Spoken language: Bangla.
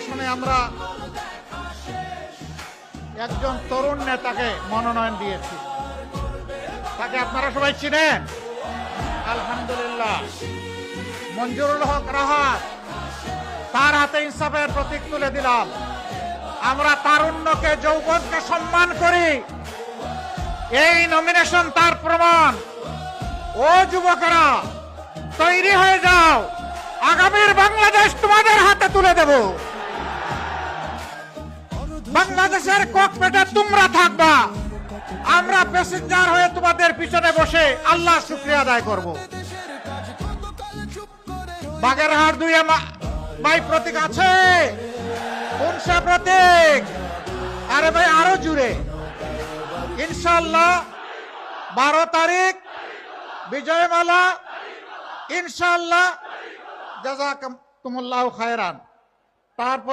আসনে আমরা একজন তরুণ নেতাকে মনোনয়ন দিয়েছি। তাকে আপনারা সবাই চিনেন, আলহামদুলিল্লাহ, মঞ্জুরুল হক রাহাত। তার হাতে ইনসাফের প্রতীক তুলে দিলাম। আমরা তারুণ্যকে, যৌবনকে সম্মান করি। এই নমিনেশন তার প্রমাণ। ও যুবকেরা, তৈরি হয়ে যাও, আগামীর বাংলাদেশ তোমাদের হাতে তুলে দেব। বাংলাদেশের ককপিটে তোমরা থাকবা, আমরা প্যাসেঞ্জার হয়ে তোমাদের পিছনে বসে আল্লাহর শুকরিয়া আদায় করব। বাগেরহাট 2 ভাই প্রতীক আছে? কোন সে প্রতীক? আরে ভাই আরো জুড়ে। ইনশাআল্লাহ 12 তারিখ বিজয়মালা, ইনশাআল্লাহ। জাযাকুমুল্লাহু খায়রান। তারপর